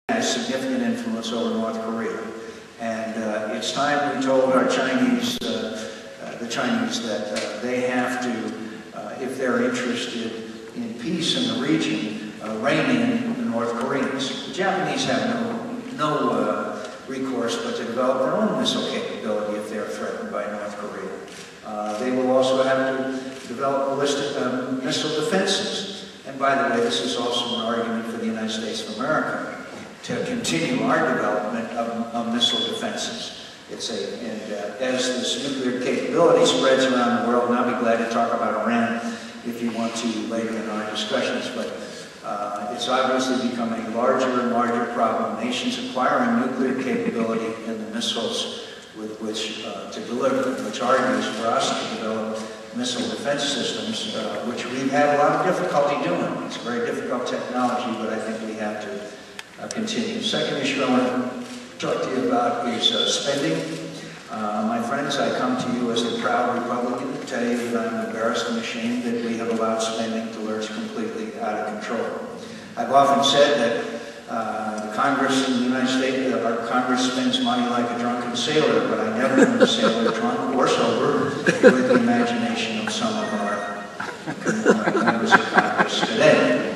has significant influence over North Korea. And it's time we told our Chinese, the Chinese, that they have to, if they're interested in peace in the region, rein in the North Koreans. The Japanese have no recourse but to develop their own missile capability if they're threatened by North Korea. They will also have to develop ballistic missile defenses. And by the way, this is also an argument for the United States of America to continue our development of missile defenses. It's and as this nuclear capability spreads around the world, and I'll be glad to talk about Iran if you want to later in our discussions, but it's obviously become a larger and larger problem. Nations acquiring nuclear capability and the missiles with which to deliver, which argues for us to develop missile defense systems, which we've had a lot of difficulty doing. It's a very difficult technology, but I think we have to continue. Second issue I want to talk to you about is spending. My friends, I come to you as a proud Republican to tell you that I'm embarrassed and ashamed that we have allowed spending to lurch completely out of control. I've often said that the Congress in the United States, our Congress spends money like a drunken sailor, but I never knew a sailor drunk or sober with the imagination of some of our members of Congress today.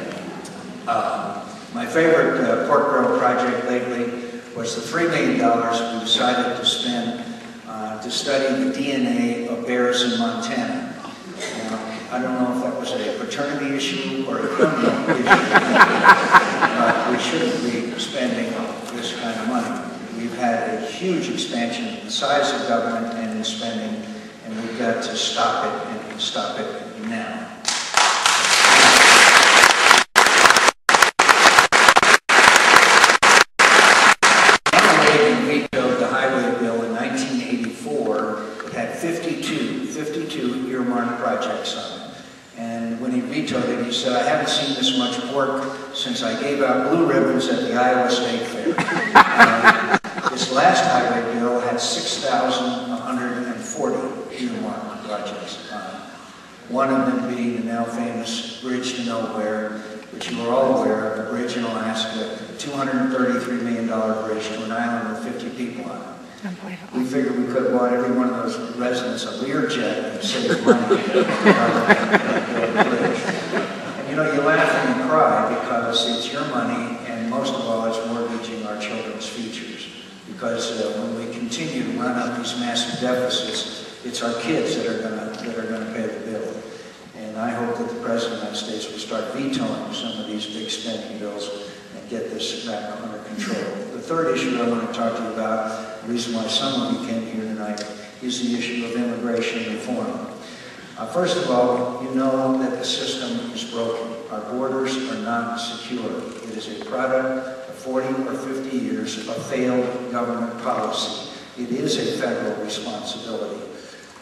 My favorite pork barrel project lately was the $3 million we decided to spend to study the DNA of bears in Montana. I don't know if that was a paternity issue or a criminal issue, but we shouldn't be spending this kind of money. We've had a huge expansion in the size of government and in spending, and we've got to stop it, and stop it now. Vetoed the highway bill in 1984. It had 52 earmarked projects on it. And when he vetoed it, he said, "I haven't seen this much pork since I gave out blue ribbons at the Iowa State Fair." This last highway bill had 6,140 earmarked projects on it. One of them being the now famous Bridge to Nowhere, which you are all aware of, the bridge in Alaska, a $233 million bridge to an island with 50 people on it. We figured we could have bought every one of those residents a Learjet and saved money. And you know, you laugh and you cry because it's your money, and most of all, it's mortgaging our children's futures. Because when we continue to run up these massive deficits, it's our kids that are going to pay the bill. And I hope that the President of the United States will start vetoing some of these big spending bills and get this back under control. The third issue I want to talk to you about, the reason why some of you came here tonight, is the issue of immigration reform. First of all, you know that the system is broken. Our borders are not secure. It is a product of 40 or 50 years of failed government policy. It is a federal responsibility.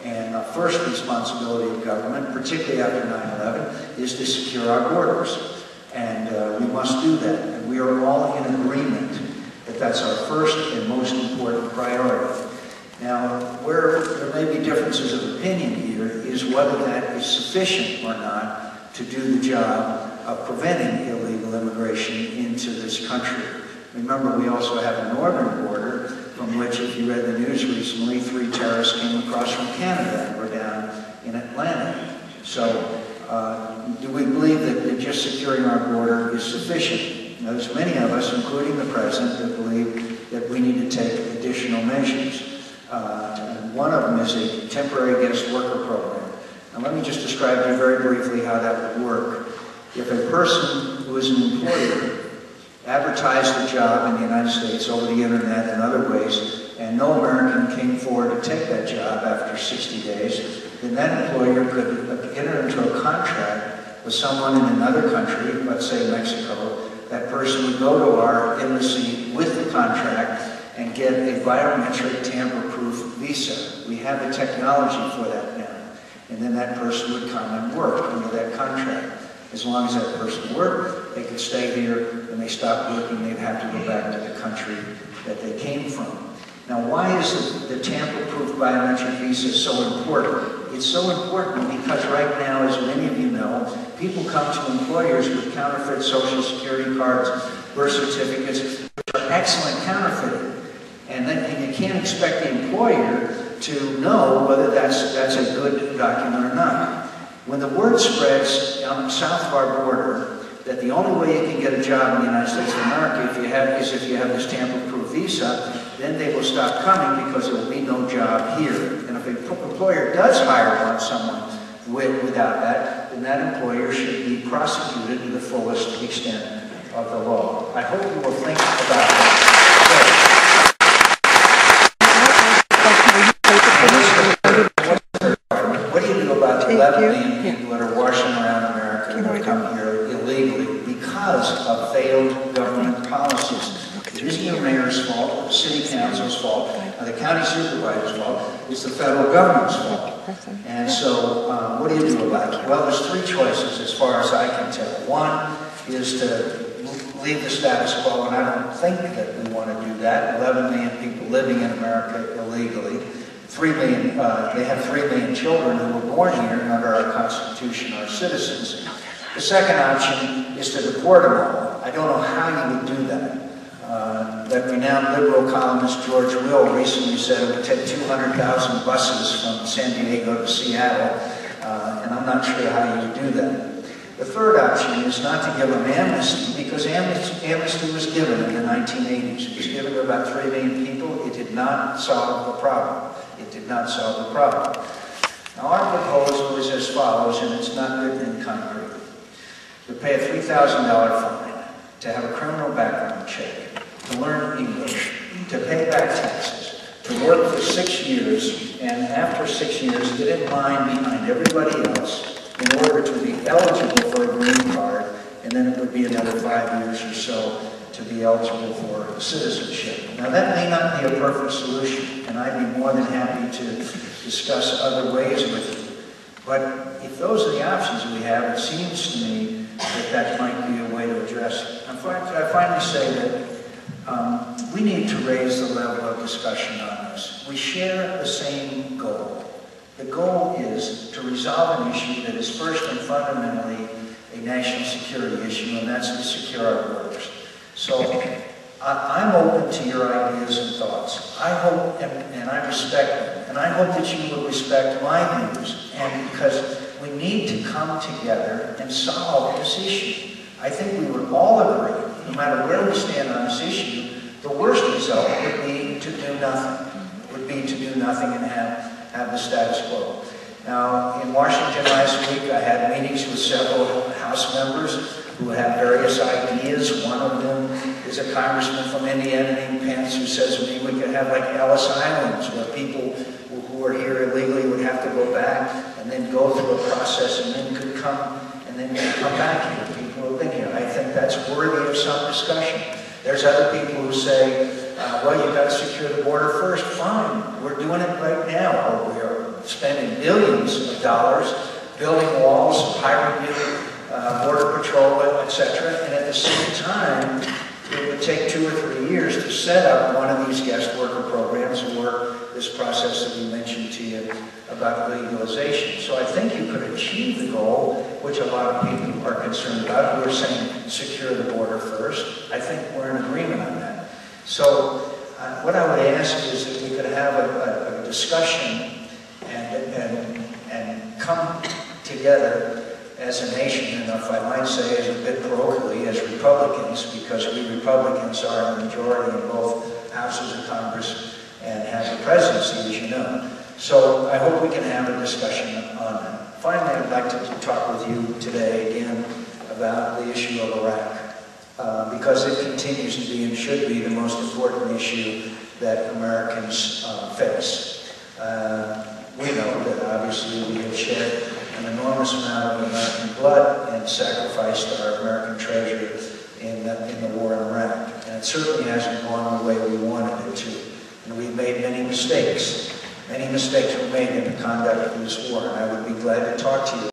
And the first responsibility of government, particularly after 9/11, is to secure our borders. And we must do that. And we are all in agreement that that's our first and most important priority. Now, where there may be differences of opinion here is whether that is sufficient or not to do the job of preventing illegal immigration into this country. Remember, we also have a northern border from which, if you read the news recently, 3 terrorists came across from Canada and were down in Atlanta. So, do we believe that just securing our border is sufficient? Now, there's many of us, including the President, that believe that we need to take additional measures. One of them is a temporary guest worker program. Now, let me just describe to you very briefly how that would work. If a person who is an employer advertised a job in the United States over the internet and other ways, and no American came forward to take that job after 60 days, then that employer could enter into a contract with someone in another country, let's say Mexico. That person would go to our embassy with the contract and get a biometric tamper-proof visa. We have the technology for that now. And then that person would come and work under that contract. As long as that person worked, they could stay here. When they stopped working, they'd have to go back to the country that they came from. Now, why is the tamper-proof biometric visa so important? It's so important because right now, as many of you know, people come to employers with counterfeit Social Security cards, birth certificates. excellent counterfeiting. And you can't expect the employer to know whether that's a good document or not. When the word spreads on the south of our border that the only way you can get a job in the United States of America is if you have this tamper-proof visa, then they will stop coming because there will be no job here. And if an employer does hire someone without that, then that employer should be prosecuted to the fullest extent of the law. I hope you will think about that. What do you do about the 11 million people that are washing around America and have come here illegally because of failed government policies? It isn't the mayor's fault, or the city council's fault, or the county supervisor's fault. It's the federal government's fault. And so, what do you do about it? Well, there's three choices as far as I can tell. One is to leave the status quo, and I don't think that we want to do that. 11 million people living in America illegally. 3 million, they have 3 million children who were born here and under our Constitution are citizens. The second option is to deport them all. I don't know how you would do that. That renowned liberal columnist George Will recently said it would take 200,000 buses from San Diego to Seattle, and I'm not sure how you would do that. The third option is not to give them amnesty, because amnesty was given in the 1980s. It was given to about 3 million people. It did not solve the problem. It did not solve the problem. Now, our proposal is as follows, and it's not written in concrete. To pay a $3,000 fine, to have a criminal background check, to learn English, to pay back taxes, to work for 6 years, and after 6 years, get in line behind everybody else in order to be eligible for a green card, and then it would be another 5 years or so to be eligible for citizenship. Now, that may not be a perfect solution, and I'd be more than happy to discuss other ways with you. But if those are the options we have, it seems to me that might be a way to address it. I finally say that we need to raise the level of discussion on this. We share the same goal. The goal is to resolve an issue that is first and fundamentally a national security issue, and that's to secure our borders. So I'm open to your ideas and thoughts. I hope, and I respect them, and I hope that you will respect my views, and because we need to come together and solve this issue. I think we would all agree, no matter where we stand on this issue, the worst result would be to do nothing. And have the status quo. Now, in Washington last week, I had meetings with several House members who have various ideas. One of them is a congressman from Indiana named Pence, who says to me we could have like Ellis Islands, where people who are here illegally would have to go back and then go through a process and then could come back here. People who have been here. I think that's worthy of some discussion. There's other people who say, well, you've got to secure the border first. Fine, we're doing it right now. Or we're spending billions of dollars building walls, hiring new border patrol, etc. And at the same time, it would take 2 or 3 years to set up one of these guest worker programs or this process that we mentioned to you about legalization. So I think you could achieve the goal, which a lot of people are concerned about, who are saying secure the border first. I think we're in agreement on that. So what I would ask is that we could have a discussion and come together as a nation, and if I might say as a bit parochially, as Republicans, because we Republicans are the majority in both houses of Congress and have the presidency, as you know. So I hope we can have a discussion on that. Finally, I'd like to talk with you today again about the issue of Iraq, because it continues to be and should be the most important issue that Americans face. We know that obviously we have shed an enormous amount of American blood and sacrificed our American treasure in the war in Iraq. And it certainly hasn't gone the way we wanted it to. And we've made many mistakes. Many mistakes were made in the conduct of this war, and I would be glad to talk to you